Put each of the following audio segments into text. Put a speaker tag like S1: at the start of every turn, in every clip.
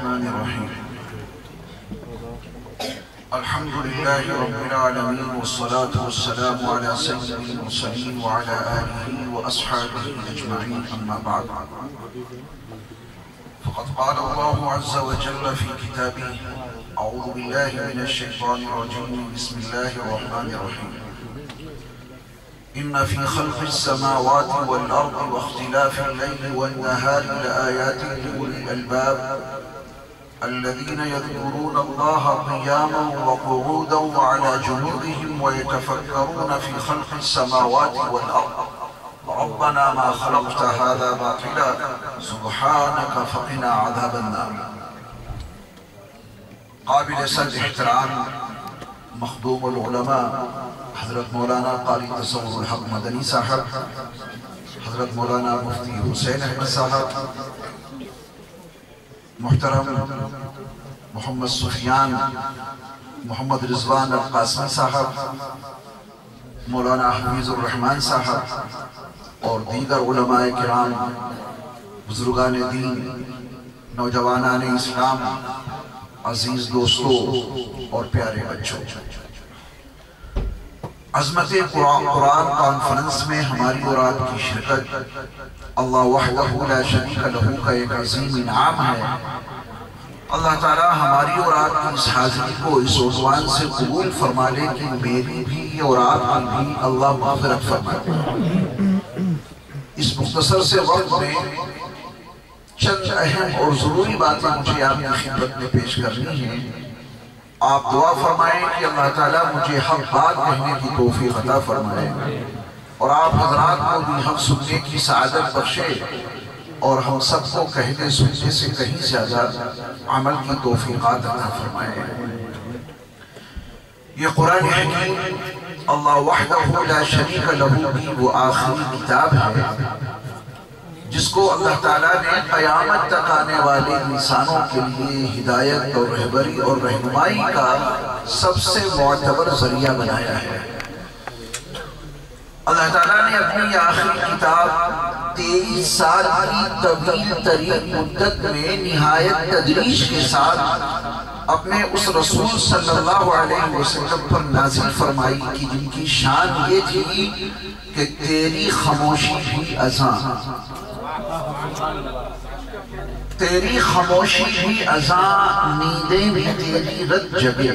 S1: الرحمن الرحيم الحمد لله رب العالمين والصلاة والسلام على سيد المرسلين وعلى آله وأصحابه أجمعين أما بعد فقد قال الله عز وجل في كتابه أعوذ بالله من الشيطان الرجيم بسم الله الرحمن الرحيم إن في خلق السماوات والأرض واختلاف الليل والنهار لآيات لأولي الألباب الذين يذكرون الله قياما وقعودا وعلى جنوبهم ويتفكرون في خلق السماوات والأرض ربنا ما خلقت هذا باطلا سبحانك فقنا عذاب النار. قابل صد احترام مخدوم العلماء حضرت مولانا قاری تصور الحق مدنی صاحب، حضرت مولانا مفتی حسین احمد صاحب، محترم محمد سفیان محمد رضوان القاسمی صاحب، مولانا حفیظ الرحمن صاحب اور دیگر علماء کرام، بزرگان دین، نوجوانان اسلام، عزیز دوستوں اور پیارے بچوں، عظمت قرآن کانفرنس میں ہماری اور آپ کی شرکت اللہ وحدہ لا شریک لہ کا ایک عظیم انعام ہے۔ اللہ تعالی ہماری اور آپ کی اس حاضری کو اس عنوان سے قبول فرما لے کہ میری بھی اور آپ کی بھی اللہ مغفرت فرما لے۔ اس مختصر سے وقت میں چند اہم اور ضروری باتیں مجھے آپ کی خدمت میں پیش کرنی ہیں۔ آپ دعا فرمائیں کہ اللہ تعالیٰ مجھے حق بات کہنے کی توفیق عطا فرمائے اور آپ حضرات کو بھی حق سننے کی سعادت بخشے اور ہم سب کو کہنے سننے سے کہیں زیادہ عمل کی توفیقات عطا فرمائے۔ یہ قرآن حکیم اللہ وحدہ لا شریک لہ کی وہ آخری کتاب ہے جس کو اللہ تعالیٰ نے قیامت تک آنے والے انسانوں کے لیے ہدایت اور رہبری اور رہنمائی کا سب سے معتبر ذریعہ بنایا ہے۔ اللہ تعالیٰ نے اپنی آخری کتاب 23 سال کی طویل ترین مدت میں نہایت تدریج کے ساتھ اپنے اس رسول صلی اللہ علیہ وسلم پر نازل فرمائی کہ جن کی شان یہ تھی کہ تیری خاموشی بھی اذان، تیری خاموشی بھی اذان، نیندیں بھی تیری رت جگے،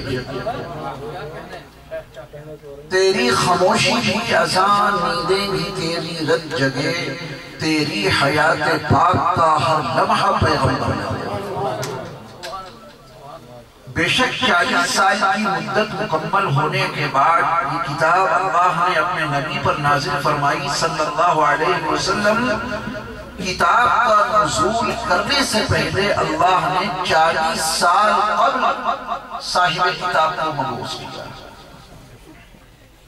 S1: تیری خاموشی بھی اذان، نیندیں بھی تیری رت جگے، تیری حیات پاک کا ہر لمحہ پیغمبر ہے۔ بے شک 40 سال کی مدت مکمل ہونے کے بعد یہ کتاب اللہ نے اپنے نبی پر نازل فرمائی صلی اللہ علیہ وسلم۔ کتاب کا نزول کرنے سے پہلے اللہ نے 40 سال قبل صاحب کتاب کو مبعوث کیا۔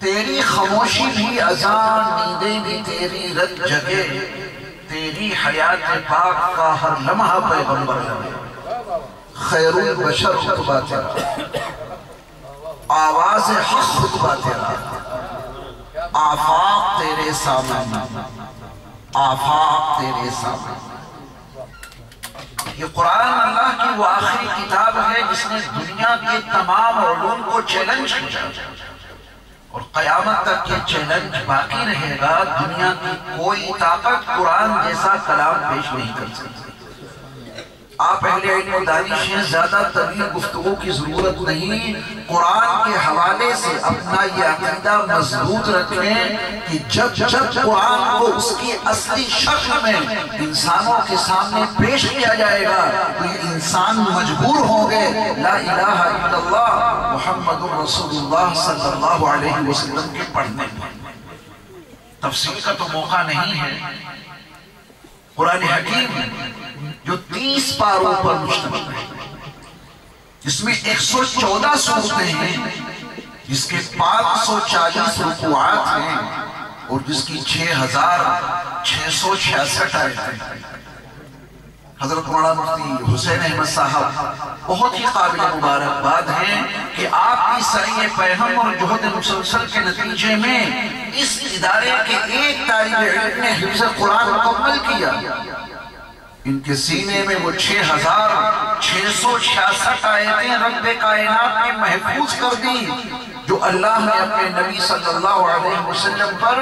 S1: تیری خاموشی بھی اذان، نیندیں بھی تیری رت جگے، تیری حیات پاک کا ہر لمحہ پیغمبر ہے۔ خیر البشر خطبہ تیرا، آواز حق خطبہ تیرا، آفاق تیرے سامنے، آفاق تیرے سامنے۔ یہ قرآن اللہ کی وہ آخری کتاب ہے جس نے دنیا کے تمام علوم کو چیلنج کیا اور قیامت تک یہ چیلنج باقی رہے گا۔ دنیا کی کوئی طاقت قرآن جیسا کلام پیش نہیں کر سکتی۔ آپ اہل علم و دانش ہیں، زیادہ طویل گفتگو کی ضرورت نہیں، قرآن کے حوالے سے اپنا یہ عقیدہ مضبوط رکھیں کہ جب قرآن کو اس کی اصلی شکل میں انسانوں کے سامنے پیش کیا جائے گا تو یہ انسان مجبور ہوں گے لا الہ الا اللہ محمد رسول اللہ صلی اللہ علیہ وسلم کے پڑھنے میں۔ تفصیل کا تو موقع نہیں ہے۔ قرآن حکیم جو 30 پاروں پر مشتمل ہے، جس میں 114 سورتیں ہیں، جس کے 540 رکوعات ہیں اور جس کی 6666 آیتیں ہیں۔ حضرت مولانا مفتی حسین احمد صاحب بہت ہی قابل مبارکباد ہیں کہ آپ کی سعی پیہم اور جہد مسلسل کے نتیجے میں اس ادارے کے ایک طالب علم نے حفظ قرآن مکمل کیا۔ ان کے سینے میں وہ 6666 آیتیں رب کائنات نے محفوظ کر دی جو اللہ نے اپنے نبی صلی اللہ علیہ وسلم پر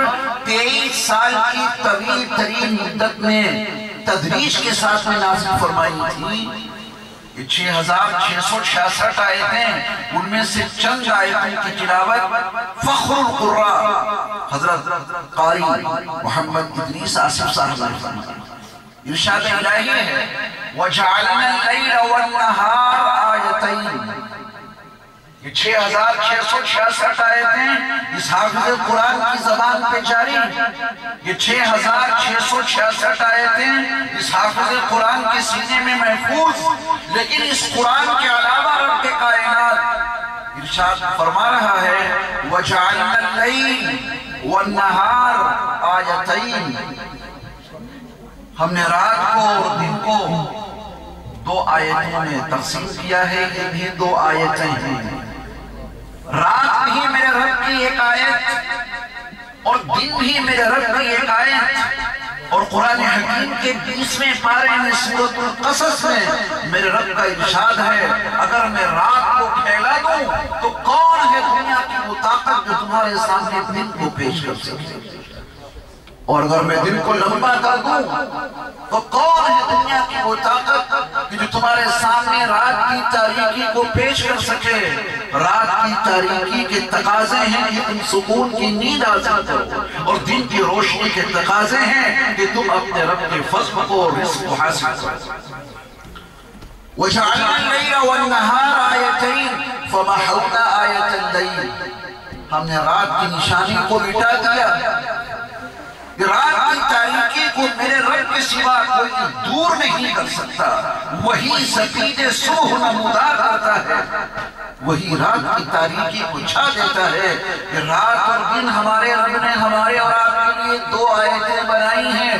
S1: 23 سال کی طویل ترین مدت میں تدریج کے ساتھ میں نازل فرمائی تھی۔ یہ 6666 آیتیں، ان میں سے چند آیتوں کی تلاوت فخر القراء حضرت قاری محمد ادریس آصف صاحب نے فرمائی۔ ارشاد الہی ہے وَجَعَلْنَا اللَّيْلَ وَالنَّهَارَ آیتَيْنِ، یہ 6666 آیتیں اس حافظ قرآن کی زبان پہ جاری، یہ 6666 آیتیں اس حافظ قرآن کے سینے میں محفوظ، لیکن اس قرآن کے علاوہ رب کائنات ارشاد فرما رہا ہے وَجَعَلْنَا اللَّيْلَ وَالنَّهَارَ آیتَيْنِ، ہم نے رات کو اور دن کو 2 آیتوں میں تقسیم کیا ہے، یہ بھی 2 آیتیں ہیں۔ رات بھی میرے رب کی ایک آیت اور دن بھی میرے رب کی ایک آیت، اور قرآن حکیم کے 20ویں پارے میں سورۃ القصص میں میرے رب کا ارشاد ہے اگر میں رات کو پھیلا دوں تو کون ہے دنیا کی وہ طاقت جو تمہارے سامنے دن کو پیش کر سکے، اور اگر میں دن کو لمبا کر دوں تو کون ہے دنیا کی وہ طاقت کہ جو تمہارے سامنے رات کی تاریکی کو پیش کر سکے۔ رات کی تاریکی کے تقاضے ہیں کہ تم سکون کی نیند حاصل کرو، اور دن کی روشنی کے تقاضے ہیں کہ تم اپنے رب کے فضل کو اور رزق کو حاصل کرو۔ وَجَعَلْنَا اللَّيْلَ وَالنَّهَارَ آیَتَيْنِ فَمَحَوْنَا آیَةَ اللَّيْلِ، ہم نے رات کی نشانی کو مٹا دیا، رات کی تاریکی کو میرے رب کے سوا کوئی دور نہیں کر سکتا، وہی سپید صبح نمودار کرتا ہے، وہی رات کی تاریکی کو چھا دیتا ہے۔ کہ رات اور دن ہمارے رب نے ہمارے اور آپ کے لیے 2 آیتیں بنائی ہیں،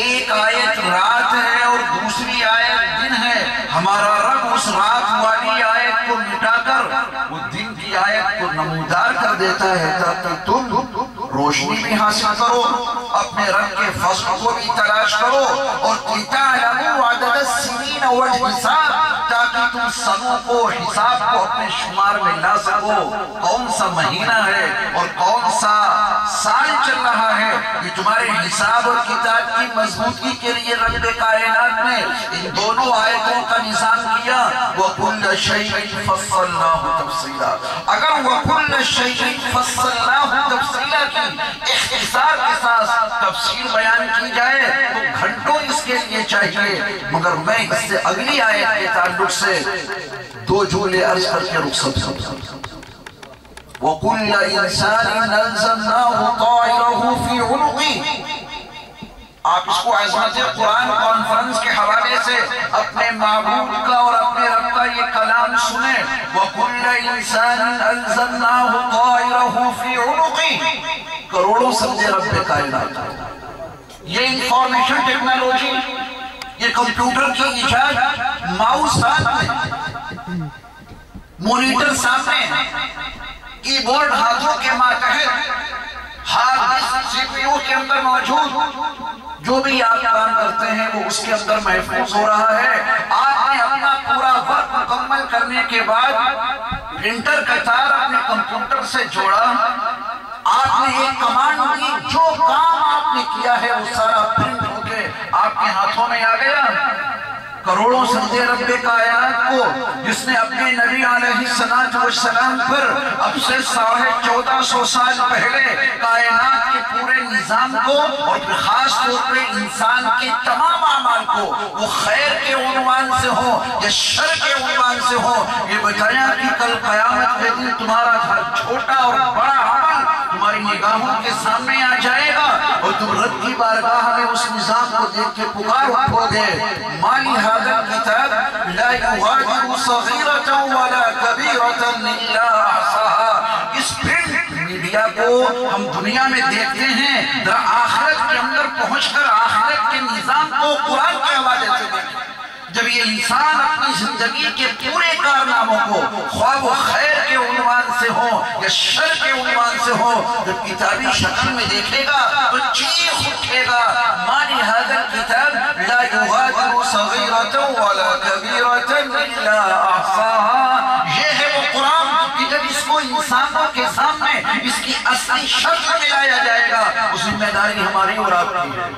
S1: ایک آیت رات ہے اور دوسری آیت دن ہے۔ ہمارا رب اس رات والی آیت کو مٹا کر وہ دن کی آیت کو نمودار کر دیتا ہے تاکہ تم روشنی بھی حاصل کرو، اپنے رب کے فضل کو بھی تلاش کرو، اور لِتَعْلَمُوا عَدَدَ السِّنِينَ وَالْحِسَابِ، تاکہ تم سنوں کو حساب کو اپنے شمار میں لا سکو، کون سا مہینہ ہے اور کون سا سال چل رہا ہے۔ یہ تمہارے حساب اور کتاب کی مضبوطی کے لیے رب کائنات نے ان دونوں آیتوں کا نظام کیا۔ وَكُلَّ شَيْءٍ فَصَّلْنَاهُ تَفْصِيلًا، اگر وَكُلَّ شَيْءٍ فَصَّلْنَاهُ تَفْصِيلًا کی اختصار کے ساتھ تفصیل بیان کی جائے تو گھنٹوں اس کے لیے چاہیے، مگر میں اس سے اگلی آیت کے تعلق سے 2 جملے عرض کر کے رخصت کرتا ہوں۔ وَكُلَّ إِنسَانٍ أَلْزَمْنَاهُ طَائِرَهُ فِي عُنُقِهِ، آپ اس کو عظمت قرآن کانفرنس کے حوالے سے اپنے معبود کا اور اپنے رب کا یہ کلام سنیں۔ وَكُلَّ إِنسَانٍ أَلْزَمْنَاهُ طَائِرَهُ فِي عُنُقِهِ، کروڑوں سمجھے رب کائنات، یہ انفارمیشن ٹیکنالوجی، یہ کمپیوٹر کی ایجاد، ماؤس ہاتھ میں، مونیٹر سامنے، کی بورڈ ہاتھوں کے ماتحت، ہارڈ ڈسک سی پی یو کے اندر موجود، جو بھی آپ کام کرتے ہیں وہ اس کے اندر محفوظ ہو رہا ہے۔ آپ نے اپنا پورا ورک مکمل کرنے کے بعد پرنٹر کا تار اپنے کمپیوٹر سے جوڑا، آپ نے ایک کمانڈ دی، جو کام آپ نے کیا ہے وہ سارا پرنٹ ہو کے آپ کے ہاتھوں میں آ گیا۔ کروڑوں سجدے رب کائنات کو جس نے اپنے نبی علیہ السلام پر اب سے 1450 سال پہلے کائنات کے پورے نظام کو اور خاص طور پہ انسان کے تمام اعمال کو، وہ خیر کے عنوان سے ہو یا شر کے عنوان سے ہو، یہ بتایا کہ کل قیامت کے دن تمہارا ہر چھوٹا اور بڑا عمل تمہاری نگاہوں کے سامنے آ جائے گا، اور تم رب کی بارگاہ میں اس نظام کو دیکھ کے پکار اٹھو گے۔ مالی هذا الكتاب لا يغادر صغيرة ولا كبيرة إلا أحصاها، اس پرنٹ میڈیا کو ہم دنیا میں دیکھتے ہیں، ذرا آخرت کے اندر پہنچ کر آخرت کے نظام کو قرآن کے حوالے سے دیکھیں۔ جب یہ انسان اپنی زندگی کے پورے کارناموں کو خواہ و خیر کے عنوان عنوان سے ہو یا شر کے عنوان سے ہو، جب کتابی شکل میں دیکھے گا تو چیخ اٹھے گا ما لهذا الكتاب لا يغادر صغيرة ولا كبيرة الا احصاها۔ یہ ہے وہ قرآن کہ جب اس کو انسانوں کے سامنے اس کی اصلی شکل میں لایا جائے گا، وہ ذمہ داری ہماری اور آپ کی ہے،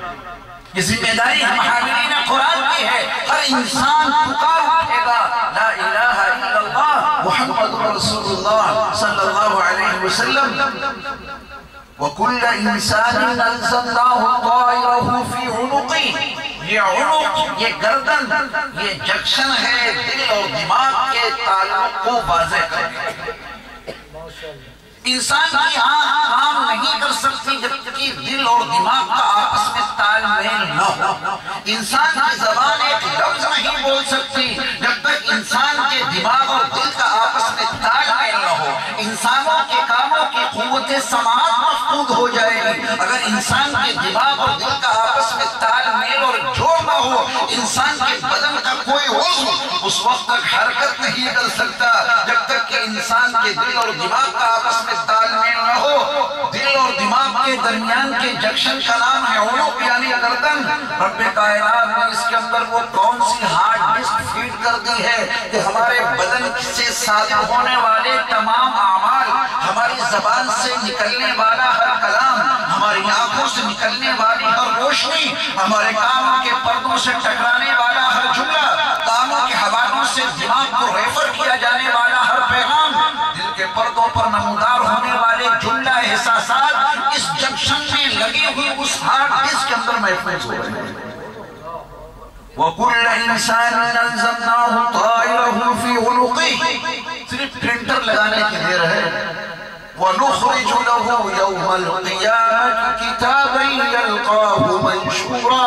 S1: یہ ذمہ داری ہم حاملین قرآن کی ہے۔ ہر انسان پکار اٹھے گا لا الہ الا اللہ محمد رسول اللہ صلی اللہ علیہ وسلم۔ وَكُلَّ إِنسَانٍ أَلْزَمْنَاهُ طَائِرَهُ فِي عُنُقِهِ۔ یہ عنق، یہ گردن، یہ جنکشن ہے دل اور دماغ کے تعلق کو واضح کرے۔ انسان کی آنکھ کام نہیں کر سکتی جب تک دل اور دماغ کا آپس میں تال میل نہ ہو۔ انسان کی زبان ایک لفظ نہیں بول سکتی جب تک انسان کے دماغ اور دل کا آپس میں تال میل نہ ہو۔ انسانوں کے کاموں کی قوت سماعت مفقود ہو جائے گی اگر انسان کے دماغ اور دل کا آپس میں تال میل اور جوڑ نہ ہو۔ انسان کے بدن کا کوئی عضو اس وقت تک حرکت نہیں کر سکتا جب تک کہ انسان کے دل اور دماغ کا آپس میں تال میل نہ ہو۔ دل اور دماغ کے درمیان کے جنکشن کا نام ہے عنق یعنی گردن۔ رب کائنات نے اس کے اندر وہ کون سی ہارڈ ڈسک فیڈ کر دی ہے کہ ہمارے بدن سے صادر ہونے والے تمام اعمال، ہماری زبان سے نکلنے والا ہر کلام، ہماری آنکھوں سے نکلنے والی ہر روشنی، ہمارے کانوں کے پردوں سے ٹکرانے والا ہر جملہ، کانوں کے حوالوں سے دماغ کو ریفر کیا جانے والا ہر پیغام، دل کے پردوں پر نمودار ہونے والے جملہ احساسات اس جنکشن میں لگی ہوئی اس ہارڈ ڈسک کے اندر محفوظ ہو رہے ہیں۔ وَكُلَّ إِنسَانٍ أَلْزَمْنَاهُ طَائِرَهُ فِي عُنُقِهِ، صرف پرنٹر لگانے کی دیر ہے۔ وَنُخْرِجُ لَهُ يَوْمَ الْقِيَامَةِ كِتَابًا يَلْقَاهُ مَنْشُورًا۔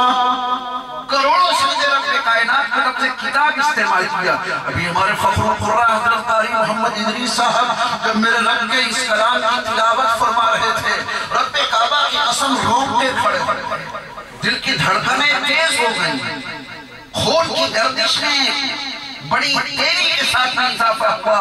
S1: کروڑوں سجدے رب کائنات کے رب سے کتاب استعمال کیا۔ ابھی ہمارے فخر القرآن حضرت قاری محمد ادریس صاحب جب میرے رب کے اس کلام کی تلاوت فرما رہے تھے، رب کعبہ کی قسم رونگٹے کھڑے، دل کی دھڑکنیں تیز ہو گئی، خون کی گردش میں بڑی تیزی کے ساتھ میں اضافہ ہوا۔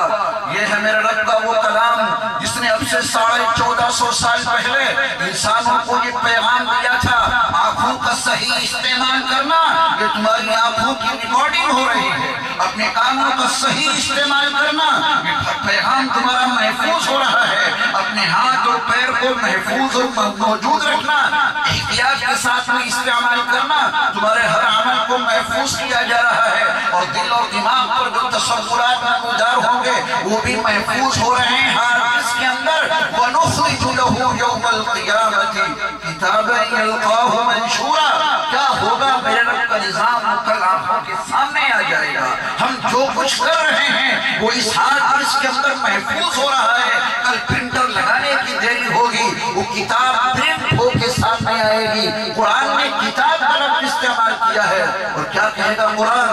S1: یہ ہے میرے رب کا وہ کلام جس نے اب سے 1450 سال پہلے انسانوں کو یہ پیغام دیا تھا، آنکھوں کا صحیح استعمال کرنا، یہ تمہاری آنکھوں کی ریکارڈنگ ہو رہی ہے، اپنے کانوں کا صحیح استعمال کرنا، یہ پیغام تمہارا محفوظ ہو رہا ہے، اپنے ہاتھ اور پیر کو محفوظ اور موجود رکھنا، احتیاط کے ساتھ میں استعمال کرنا، تمہارے ہر عمل کو محفوظ کیا جا رہا ہے، اور دل اور دماغ پر جو تصورات نمودار ہوں گے وہ بھی محفوظ ہو رہے ہیں ہارڈ ڈسک کے اندر۔ وَنُخْرِجُ لَهُ يَوْمَ الْقِيَامَةِ كِتَابًا يَلْقَاهُ مَنْشُورًا۔ کیا ہوگا؟ میرے رب کا نظام کل آنکھوں کے سامنے آ جائے گا۔ ہم جو کچھ کر رہے ہیں وہ اس ہارڈ ڈسک کے اندر محفوظ ہو رہا ہے۔ کل پرنٹر لگانے کی دیری ہوگی، وہ کتاب پرنٹ ہو کے سامنے آئے گی۔ قرآن نے کتاب کا لفظ استعمال کیا ہے، اور کیا کہے گا قرآن؟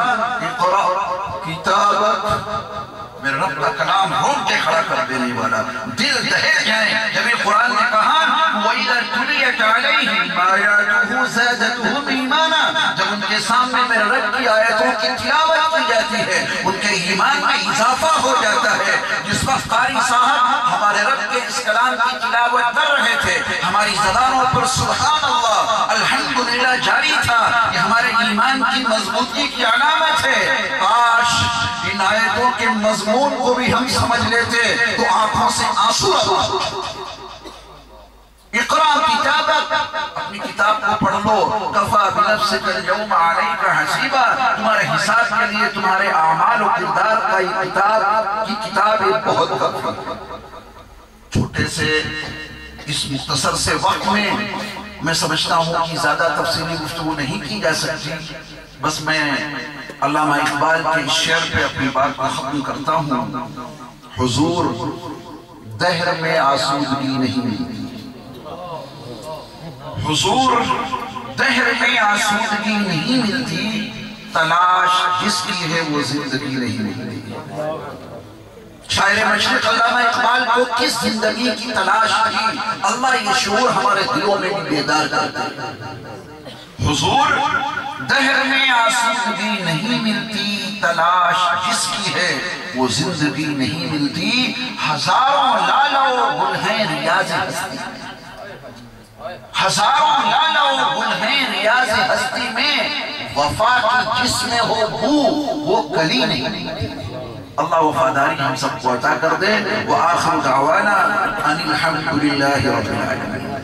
S1: کتابت، میرے رب کا کلام رونگٹے کھڑا کر دینے والا، دل دہل جائے۔ جب یہ قرآن نے کہا وَإِذَا تُلِيَتْ عَلَيْهِمْ آيَاتُهُ زَادَتْهُمْ إِيمَانًا، جب ان کے سامنے میرے رب کی آیتوں کی تلاوت کی جاتی ہے ان کے ایمان میں اضافہ ہو جاتا ہے۔ جس وقت قاری صاحب ہمارے رب کے اس کلام کی تلاوت کر رہے تھے، ہماری زبانوں پر سبحان اللہ الحمدللہ جاری تھا، یہ ہمارے ایمان کی مضبوطی کی علامت ہے۔ کاش ان آیتوں کے مضمون کو بھی ہم سمجھ لیتے تو آنکھوں سے آنسو آتا۔ اقرا کتابک، اپنی کتاب کو پڑھ لو، کفا بنفسک اليوم علیک حسیبا، تمہارے حساب کے لیے تمہارے اعمال و کردار کا یہ کتاب بہت کافی۔ چھوٹے سے اس مختصر سے وقت میں سمجھتا ہوں کہ زیادہ تفصیلی گفتگو نہیں کی جا سکتی، بس میں علامہ اقبال کے اس شعر پہ اپنی بات کو ختم کرتا ہوں۔ حضور دہر میں آسودگی نہیں ملتی، حضور دہر میں آسودگی نہیں ملتی، تلاش جس کی ہے وہ زندگی نہیں ملتی۔ شاعر مشرق علامہ اقبال کو کس زندگی کی تلاش تھی، اللہ یہ شعور ہمارے دلوں میں بھی بیدار کرتا ہے۔ حضور دہر میں آسودگی نہیں ملتی، تلاش جس کی ہے وہ زندگی نہیں ملتی، ہزاروں لالو گل ہیں ریاض ہستی میں، ہزاروں لالو گل ہیں ریاض ہستی میں، وفا کی جس میں ہو بو وہ کلی نہیں ملتی۔ اللہ وفاداری ہم سب کو عطا کر دے۔ وآخر دعوانا ان الحمدللہ رب العالمین۔